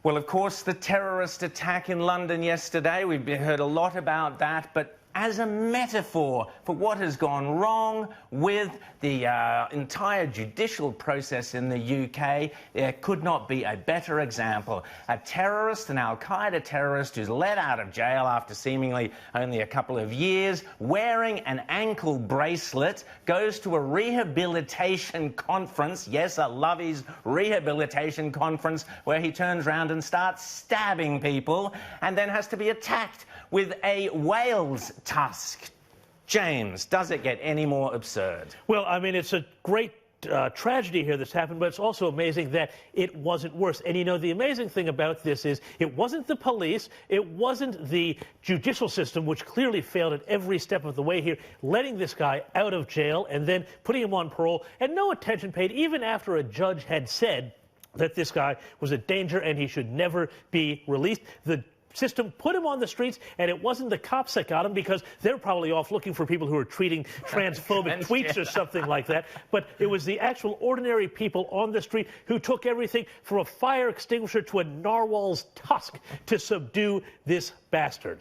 Well, of course, the terrorist attack in London yesterday, we've heard a lot about that, but as a metaphor for what has gone wrong with the entire judicial process in the UK, there could not be a better example. A terrorist, an Al-Qaeda terrorist who's let out of jail after seemingly only a couple of years, wearing an ankle bracelet, goes to a rehabilitation conference, yes, a Lovey's rehabilitation conference, where he turns around and starts stabbing people and then has to be attacked with a whale's tusk. James, does it get any more absurd? Well, I mean, it's a great tragedy here that's happened, but it's also amazing that it wasn't worse. And, you know, the amazing thing about this is it wasn't the police, it wasn't the judicial system, which clearly failed at every step of the way here, letting this guy out of jail and then putting him on parole, and no attention paid, even after a judge had said that this guy was a danger and he should never be released. The system put him on the streets, and it wasn't the cops that got him, because they're probably off looking for people who are tweeting transphobic tweets or something like that. But it was the actual ordinary people on the street who took everything from a fire extinguisher to a narwhal's tusk to subdue this bastard.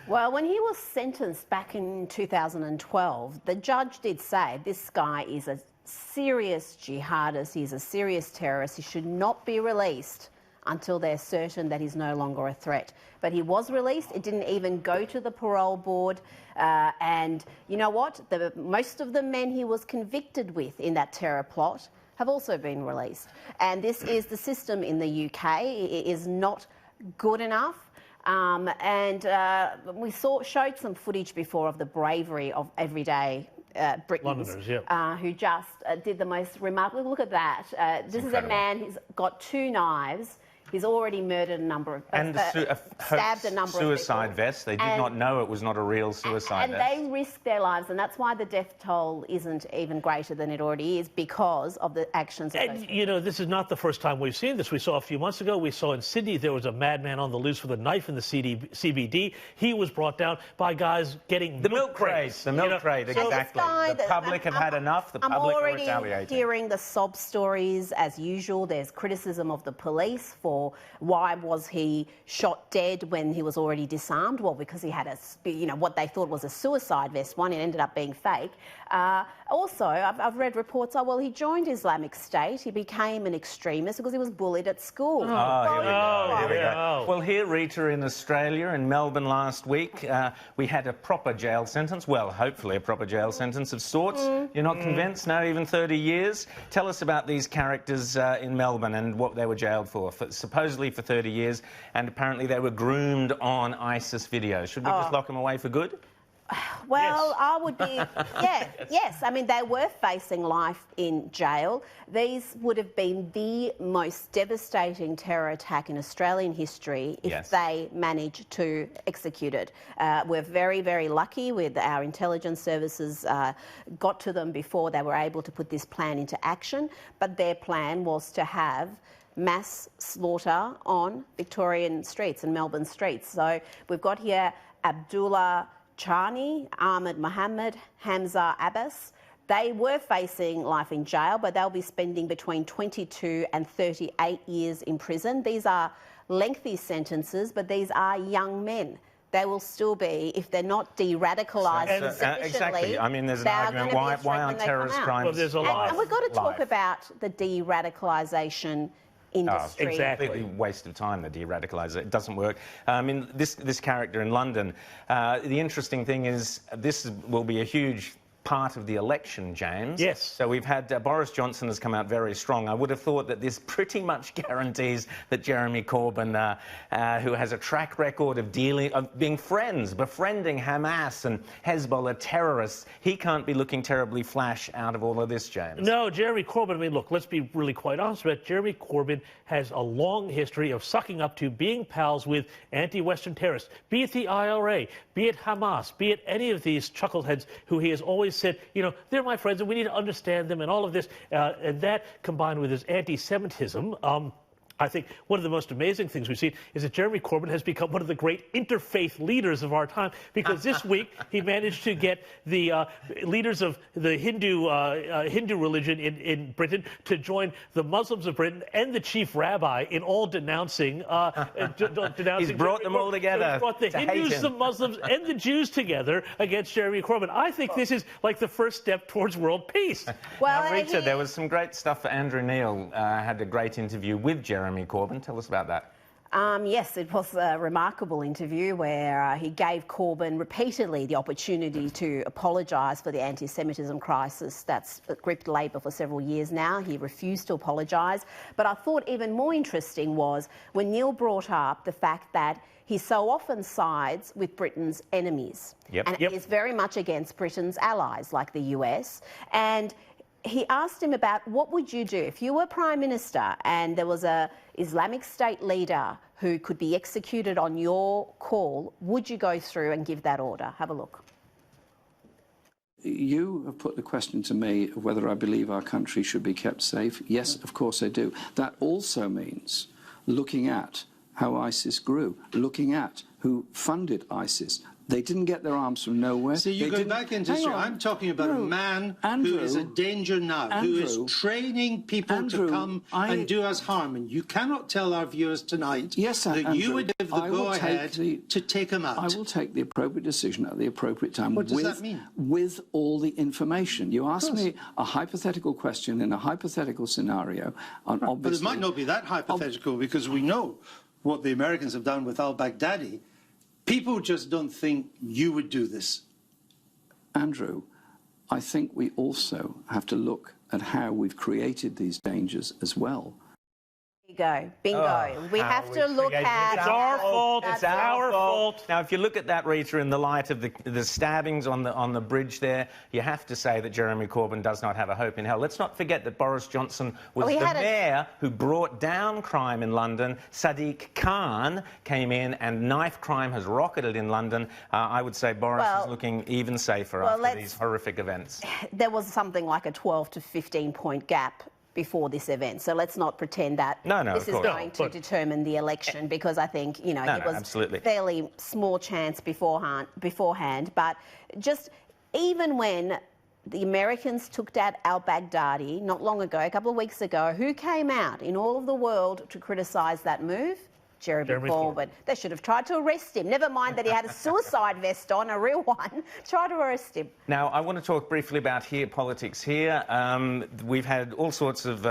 Well, when he was sentenced back in 2012, the judge did say this guy is a serious jihadist, he's a serious terrorist, he should not be released until they're certain that he's no longer a threat. But he was released. It didn't even go to the parole board. And you know what? Most of the men he was convicted with in that terror plot have also been released. And this is the system in the UK. It is not good enough. We showed some footage before of the bravery of everyday Britons, who just did the most remarkable. Look at that. This is a man who's got 2 knives. He's already murdered a number of... stabbed a number of people. Suicide vest. They did not know it was not a real suicide vest. And they risked their lives, and that's why the death toll isn't even greater than it already is, because of the actions of those people. You know, this is not the first time we've seen this. We saw a few months ago, we saw in Sydney, there was a madman on the loose with a knife in the CBD. He was brought down by guys getting the milk crate. The milk crate, exactly. The public have had enough. The public are retaliating. I'm already hearing the sob stories as usual. There's criticism of the police for why was he shot dead when he was already disarmed? Well, because he had what they thought was a suicide vest. It ended up being fake. Also, I've read reports, he joined Islamic State. He became an extremist because he was bullied at school. Here we go. Well, here, Rita, in Australia, in Melbourne last week, we had a proper jail sentence. Well, hopefully a proper jail sentence of sorts. You're not convinced? No, even 30 years? Tell us about these characters in Melbourne and what they were jailed for supposedly for 30 years, and apparently they were groomed on ISIS videos. Should we just lock them away for good? Well, yes. I would be, yes. I mean, they were facing life in jail. These would have been the most devastating terror attack in Australian history if they managed to execute it. We're very, very lucky with our intelligence services got to them before they were able to put this plan into action, but their plan was to have mass slaughter on Victorian streets and Melbourne streets. So we've got here Abdullah Chani, Ahmed Mohammed, Hamza Abbas. They were facing life in jail, but they'll be spending between 22 and 38 years in prison. These are lengthy sentences, but these are young men. They will still be, if they're not de-radicalised sufficiently. Exactly. I mean, there's an argument, why aren't terrorist crimes? Well, there's a lot. And we've got to talk about the de-radicalisation industry. Completely waste of time, the de-radicalise. It doesn't work. I mean, this character in London, the interesting thing is this will be a huge part of the election, James. Yes. So we've had Boris Johnson has come out very strong. I would have thought that this pretty much guarantees that Jeremy Corbyn, who has a track record of being friends, befriending Hamas and Hezbollah terrorists, he can't be looking terribly flash out of all of this, James. No, Jeremy Corbyn, I mean, look, let's be really quite honest about it. Jeremy Corbyn has a long history of sucking up to being pals with anti-Western terrorists, be it the IRA, be it Hamas, be it any of these chuckleheads who he has always said, you know, they're my friends and we need to understand them and all of this. And that, combined with his anti-Semitism, I think one of the most amazing things we've seen is that Jeremy Corbyn has become one of the great interfaith leaders of our time, because this week he managed to get the leaders of the Hindu religion in Britain to join the Muslims of Britain and the chief rabbi in all denouncing. He's brought them all together. So he's brought the Hindus, the Muslims, and the Jews together against Jeremy Corbyn. I think this is like the first step towards world peace. Well, now, Rita, there was some great stuff. Andrew Neil had a great interview with Jeremy Corbyn. Tell us about that. Yes, it was a remarkable interview where he gave Corbyn repeatedly the opportunity to apologise for the anti-Semitism crisis that's gripped Labor for several years now. He refused to apologise. But I thought even more interesting was when Neil brought up the fact that he so often sides with Britain's enemies. And is very much against Britain's allies, like the US. And he asked him about what would you do if you were Prime Minister and there was a Islamic State leader who could be executed on your call, would you go through and give that order? Have a look. You have put the question to me of whether I believe our country should be kept safe. Yes, of course I do. That also means looking at how ISIS grew, looking at who funded ISIS. They didn't get their arms from nowhere. So you go back into history. I'm talking about a man who is a danger now, who is training people to come and do us harm. And you cannot tell our viewers tonight that you would give the go-ahead to take him out. I will take the appropriate decision at the appropriate time. What does that mean? With all the information. You asked me a hypothetical question in a hypothetical scenario. And obviously, but it might not be that hypothetical, because we know what the Americans have done with al-Baghdadi. People just don't think you would do this. Andrew, I think we also have to look at how we've created these dangers as well. Go. Bingo. We have to look at... It's our fault. It's our fault. Now, if you look at that, Rita, in the light of the stabbings on the bridge there, you have to say that Jeremy Corbyn does not have a hope in hell. Let's not forget that Boris Johnson was the mayor who brought down crime in London. Sadiq Khan came in and knife crime has rocketed in London. I would say Boris is looking even safer after these horrific events. There was something like a 12 to 15-point gap before this event. So let's not pretend that this is going to determine the election, because I think, you know, it was fairly small chance beforehand. But just even when the Americans took down al-Baghdadi not long ago, a couple of weeks ago, who came out in all of the world to criticise that move? Jeremy Corbyn. They should have tried to arrest him. Never mind that he had a suicide vest on, a real one. Try to arrest him. Now, I want to talk briefly about politics here. We've had all sorts of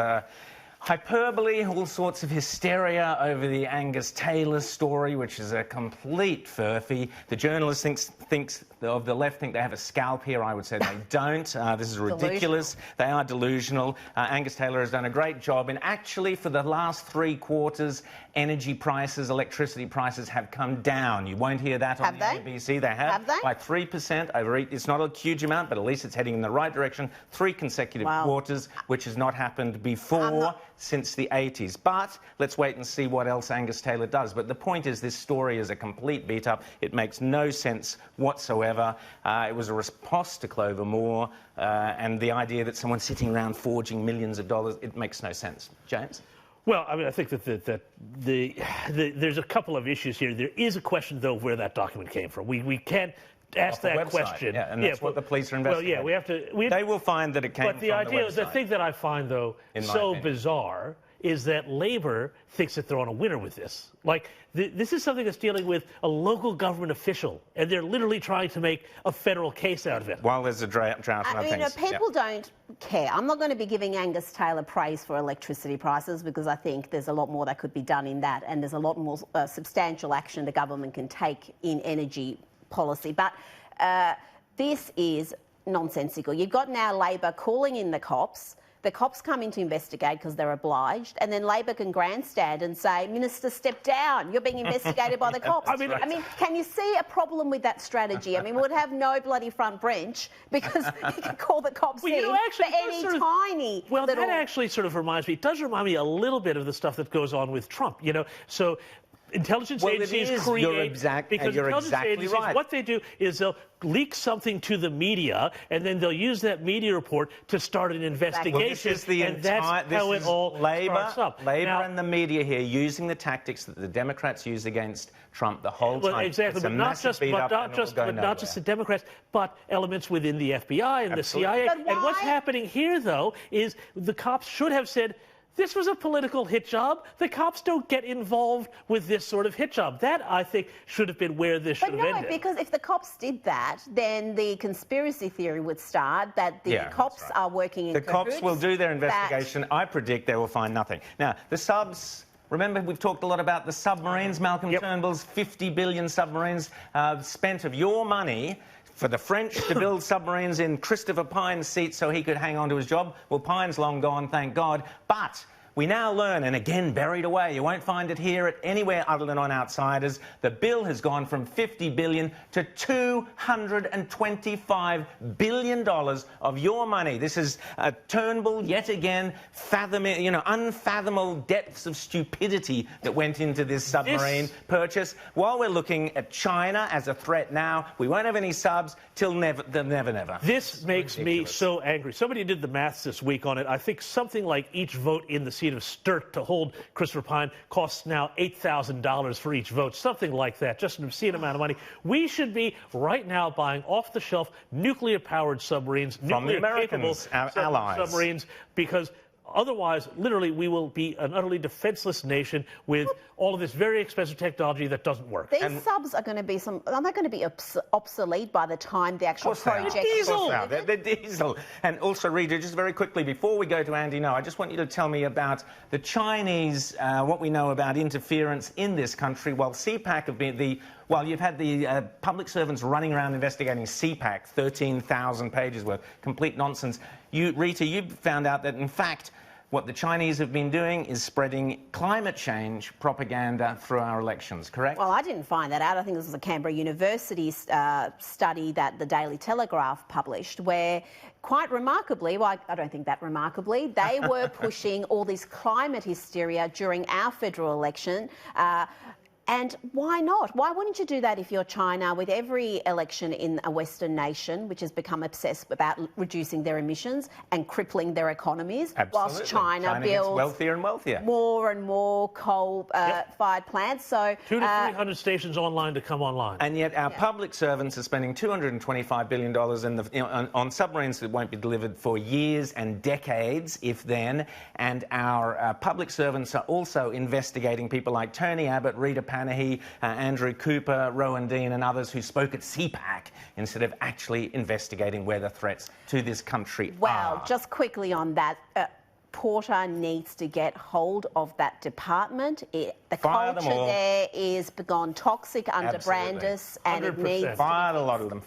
hyperbole, all sorts of hysteria over the Angus Taylor story, which is a complete furphy. The journalist thinks of the left think they have a scalp here. I would say they don't. This is ridiculous. They are delusional. Angus Taylor has done a great job. And actually, for the last 3 quarters, energy prices, electricity prices have come down. You won't hear that on the ABC. They have by 3%. It's not a huge amount, but at least it's heading in the right direction. 3 consecutive quarters, which has not happened before since the 80s. But let's wait and see what else Angus Taylor does. But the point is, this story is a complete beat-up. It makes no sense whatsoever. It was a response to Clover Moore, and the idea that someone's sitting around forging millions of dollars, it makes no sense. James? Well, I mean, I think that there's a couple of issues here. There is a question, though, of where that document came from. We can't ask that question. Yeah, and that's what the police are investigating. Well, yeah, they will find that it came from the website. The thing that I find, though, so bizarre is that Labor thinks that they're on a winner with this. Like, this is something that's dealing with a local government official, and they're literally trying to make a federal case out of it. While there's a drought and other things. People don't care. I'm not going to be giving Angus Taylor praise for electricity prices, because I think there's a lot more that could be done in that, and there's a lot more substantial action the government can take in energy policy. But this is nonsensical. You've got now Labor calling in the cops. The cops come in to investigate because they're obliged, and then Labor can grandstand and say, Minister, step down. You're being investigated by the cops. I mean, can you see a problem with that strategy? I mean, we would have no bloody front bench, because you can call the cops in for any tiny that actually sort of reminds me, it does remind me a little bit of the stuff that goes on with Trump, you know. So intelligence agencies create... You're exactly right. What they do is they'll leak something to the media, and then they'll use that media report to start an investigation, that's how it all starts up. Labor and the media here using the tactics that the Democrats use against Trump the whole time. Exactly, but not just the Democrats, but elements within the FBI and the CIA. And what's happening here, though, is the cops should have said, this was a political hit job. The cops don't get involved with this sort of hit job. That, I think, should have been where this should have ended. But no, because if the cops did that, then the conspiracy theory would start that the cops are working in cahoots. The cops will do their investigation. I predict they will find nothing. Now, the subs... Remember, we've talked a lot about the submarines. Malcolm Turnbull's 50 billion submarines spent of your money for the French to build submarines in Christopher Pyne's seat so he could hang on to his job. Well, Pyne's long gone, thank God. But we now learn, and again buried away, you won't find it here anywhere other than on Outsiders, the bill has gone from $50 billion to $225 billion of your money. This is Turnbull, yet again, unfathomable depths of stupidity that went into this submarine purchase. While we're looking at China as a threat now, we won't have any subs till never. This makes me so angry. Somebody did the maths this week on it. I think something like each vote in the seat of Sturt to hold Christopher Pyne costs now $8,000 for each vote, something like that, just an obscene amount of money. We should be right now buying off-the-shelf nuclear-powered submarines, from the Americans, our allies, submarines, because otherwise, literally, we will be an utterly defenseless nation with all of this very expensive technology that doesn't work. These subs are going to be are they going to be obsolete by the time the actual project... They're diesel. And also, Rita, just very quickly, before we go to Andy No, I just want you to tell me about the Chinese, what we know about interference in this country. While CPAC have been you've had the public servants running around investigating CPAC, 13,000 pages worth, complete nonsense. Rita, you found out that, in fact, what the Chinese have been doing is spreading climate change propaganda through our elections, correct? Well, I didn't find that out. I think this was a Canberra University study that the Daily Telegraph published, where, quite remarkably, well, I don't think that remarkably, they were pushing all this climate hysteria during our federal election. And why not? Why wouldn't you do that if you're China, with every election in a Western nation which has become obsessed about reducing their emissions and crippling their economies, whilst China builds wealthier and wealthier, more and more coal-fired plants. So 200 to 300 stations online to come online. And yet our public servants are spending $225 billion on submarines that won't be delivered for years and decades, if then. And our public servants are also investigating people like Tony Abbott, Rita Panahi, Andrew Cooper, Rowan Dean and others who spoke at CPAC instead of actually investigating where the threats to this country are. Well, just quickly on that, Porter needs to get hold of that department. The culture there is gone toxic under Brandis, and it needs to fired a lot of them.